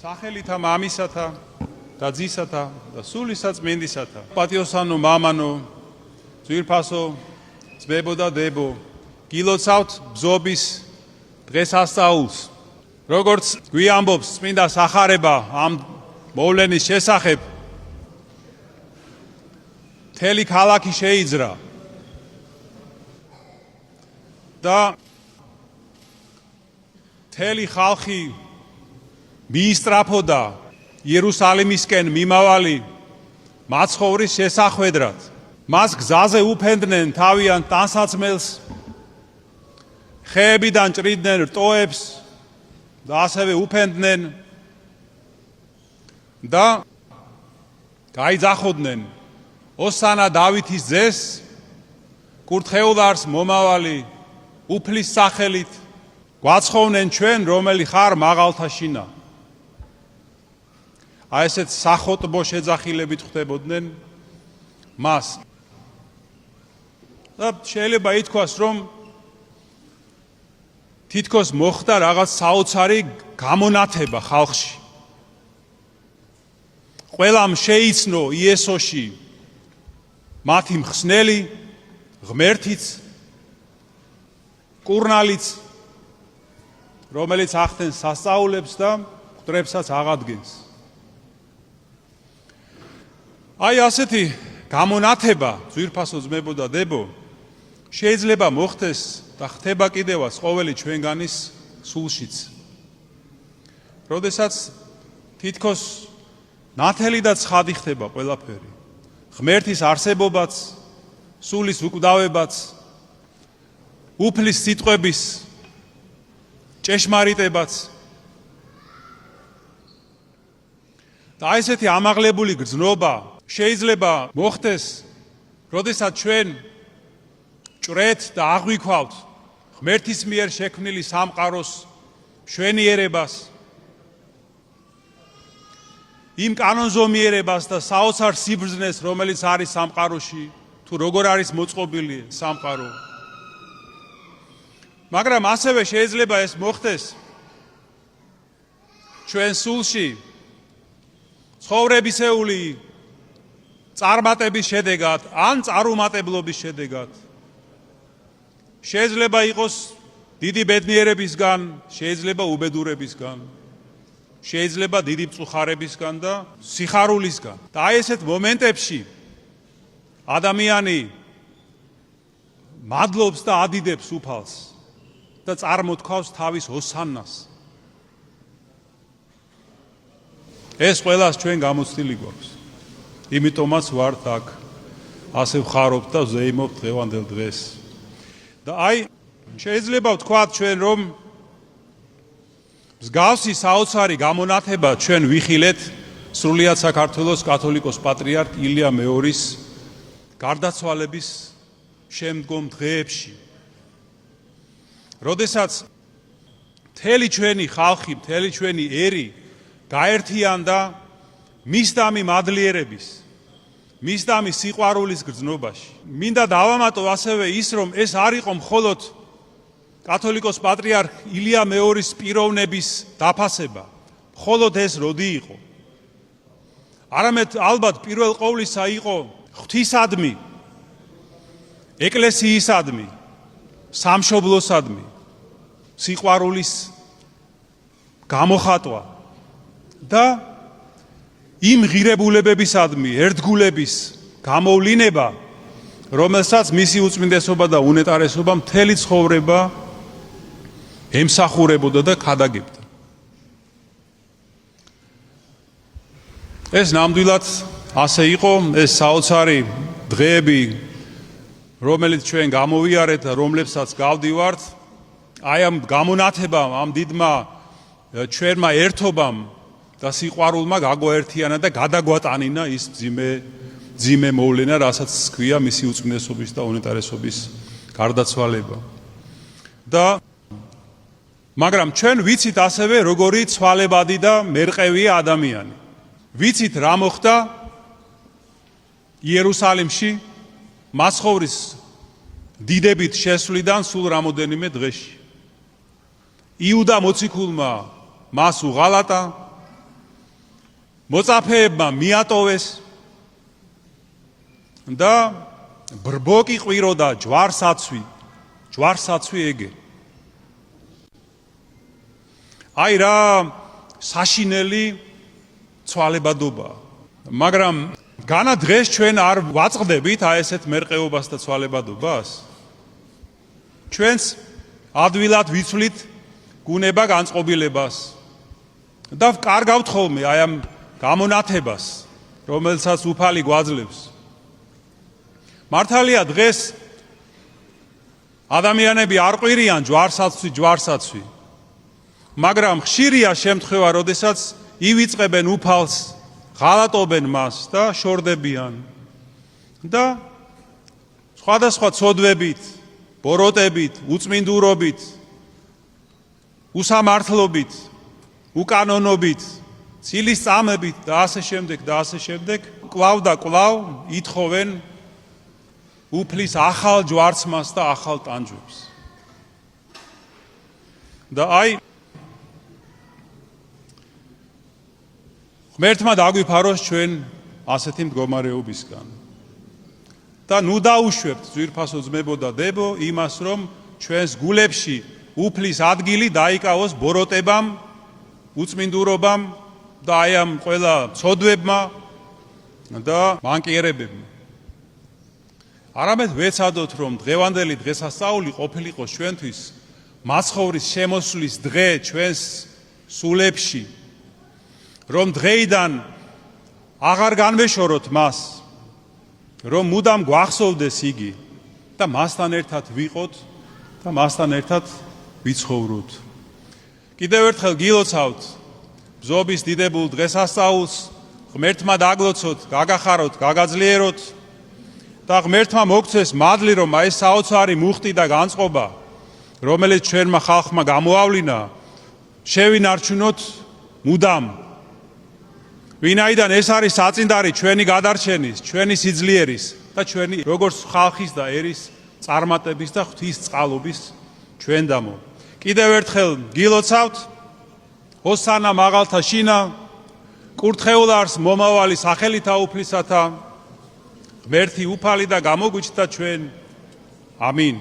სახელითა მამისათა და ძისათა და სულისა წმინდისათა. პატიოსანო მამანო, ძვირფასო, ძმებო და დებო, გილოცავთ ბზობის დღესასწაულს. როგორც გვიამბობს წმინდა სახარება ამ მოვლენის შესახებ, მთელი ქალაქი შეიძრა და მთელი ხალხი მიისწრაფოდა იერუსალიმისკენ მიმავალი მაცხოვრის შესახვედრად. მას გზაზე უფენდნენ თავიანთ ტანსაცმელს, ხეებიდან ჭრიდნენ რტოებს და ასევე უფენდნენ და გაიძახოდნენ ოსანა დავითის ძეს, კურთხეულარს მომავალი უფლის სახელით, გვაცხოვნენ ჩვენ, რომელი ხარ მაღალთა შინა. აი ესეთ სახოტბო შეძახილებით ხვდებოდნენ მას. და შეიძლება ითქვას, რომ თითქოს მოხდა რაღაც საოცარი გამონათება ხალხში. ყველამ შეიცნო იესოში მათი მხსნელი, ღმერთიც, კურნალიც, რომელიც ახდენს სასწაულებს და მკვდრებსაც აღადგენს. აი ასეთი გამონათება, ძვირფასო ძმებო და დებო, შეიძლება მოხდეს და ხდება კიდევაც ყოველი ჩვენგანის სულშიც. როდესაც თითქოს ნათელი და ცხადი ხდება ყველაფერი. ღმერთის არსებობაც, სულის უკვდავებაც, უფლის სიტყვების ჭეშმარიტებაც. და აი ესეთი ამაღლებული გრძნობა შეიძლება მოხდეს, როდესაც ჩვენ ჭრეთ და აღვიქვავთ ღმერთის მიერ შექმნილი სამყაროს მშვენიერებას, იმ კანონზომიერებას და საოცარ სიბრძნეს, რომელიც არის სამყაროში, თუ როგორ არის მოწყობილი სამყარო. მაგრამ ასევე შეიძლება ეს მოხდეს ჩვენ სულში ცხოვრებისეული წარმატების შედეგად ან წარუმატებლობის შედეგად. შეიძლება იყოს დიდი ბედნიერებისგან, შეიძლება უბედურებისგან, შეიძლება დიდი მწუხარებისგან და სიხარულისგან. და აი ესეთ მომენტებში ადამიანი მადლობს და ადიდებს უფალს და წარმოთქვავს თავის ოსანას. ეს ყველას ჩვენ გამოცდილი გვაქვს. იმიტომაც ვართ აქ, ასე ვხარობთ და ვზეიმობთ დღევანდელ დღეს. და აი შეიძლება ვთქვათ ჩვენ, რომ მსგავსი საოცარი გამონათება ჩვენ ვიხილეთ სრულიად საქართველოს კათოლიკოს პატრიარქ ილია მეორის გარდაცვალების შემდგომ დღეებში. როდესაც მთელი ჩვენი ხალხი, მთელი ჩვენი ერი გაერთიანდა მისდამი მადლიერების, მისდამი სიყვარულის გრძნობაში. მინდა დავამატო ასევე ის, რომ ეს არ იყო მხოლოდ კათოლიკოს პატრიარქ ილია მეორის პიროვნების დაფასება, მხოლოდ ეს როდი იყო. არამედ ალბათ პირველ ყოვლისა იყო ღვთისადმი, ეკლესიისადმი, სამშობლოსადმი სიყვარულის გამოხატვა და იმ ღირებულებებისადმი ერთგულების გამოვლინება, რომელსაც მისი უწმინდესობა და უნეტარესობა მთელი ცხოვრება ემსახურებოდა და ქადაგებდა. ეს ნამდვილად ასე იყო, ეს საოცარი დღეები, რომელიც ჩვენ გამოვიარეთ და რომლებსაც გავდივართ, აი ამ გამონათებამ, ამ დიდმა ჩვენმა ერთობამ და სიყვარულმა გაგვაერთიანა და გადაგვატანინა ის ძიმე მოვლენა, რასაც ქვია მისი უწმინდესობის და უნეტარესობის გარდაცვალება. და მაგრამ ჩვენ ვიცით ასევე, როგორი ცვალებადი და მერყევია ადამიანი. ვიცით რა მოხდა იერუსალიმში მაცხოვრის დიდებით შესვლიდან სულ რამოდენიმე დღეში. იუდა მოციქულმა მას უღალატა მოწაფეებმა მიატოვეს და ბრბოკი ყვირო და ჯვარსაცვი ეგე. აი რა საშინელი ცვალებადობაა. მაგრამ განა დღეს ჩვენ არ ვაწყდებით აი ესეთ მერყეობას და ცვალებადობას. ჩვენს ადვილად ვიცვლით გუნება განწყობილებას და ვკარგავთ ხოლმე აი ამ გამონათებას, რომელსაც უფალი გვაძლევს. მართალია დღეს ადამიანები არ ყვირიან ჯვარსაცვი, მაგრამ ხშირია შემთხვევა, როდესაც ივიწყებენ უფალს, ღალატობენ მას და შორდებიან და სხვადასხვა ცოდვებით, ბოროტებით, უწმინდურობით, უსამართლობით, უკანონობით, ცილის წამებით და ასე შემდეგ, კვლავ და კვლავ ითხოვენ უფლის ახალ ჯვარცმას და ახალ ტანჯვებს. და აი ღმერთმა დაგვიფაროს ჩვენ ასეთი მდგომარეობისგან. და ნუ დაუშვებთ ძვირფასო ძმებო და დებო იმას, რომ ჩვენს გულებში უფლის ადგილი დაიკავოს ბოროტებამ, უწმინდურობამ და აი ამ ყველა ცოდვებმა და მანკიერებებმა. არამედ ვეცადოთ, რომ დღევანდელი დღესასწაული ყოფილიყო ჩვენთვის მაცხოვრის შემოსვლის დღე ჩვენს სულებში, რომ დღეიდან აღარ განვეშოროთ მას, რომ მუდამ გვახსოვდეს იგი და მასთან ერთად ვიყოთ და მასთან ერთად ვიცხოვროთ. კიდევ ერთხელ გილოცავთ ბზობის დიდებულ დღესასწაულს, ღმერთმა დაგლოცოთ, გაგახაროთ, გაგაძლიეროთ და ღმერთმა მოგცეს მადლი, რომ აი საოცარი მუხტი და განწყობა, რომელიც ჩვენმა ხალხმა გამოავლინა, შევინარჩუნოთ მუდამ. ვინაიდან ეს არის საწინდარი ჩვენი გადარჩენის, ჩვენი სიძლიერის და ჩვენი როგორც ხალხის და ერის წარმატების და ღვთისწყალობის ჩვენდამო. კიდევ ერთხელ გილოცავთ, ოსანა მაღალთა შინა, კურთხეულ არს მომავალი სახელითა უფლისათა, ღმერთი უფალი და გამოგვიჩნდა ჩვენ. ამინ.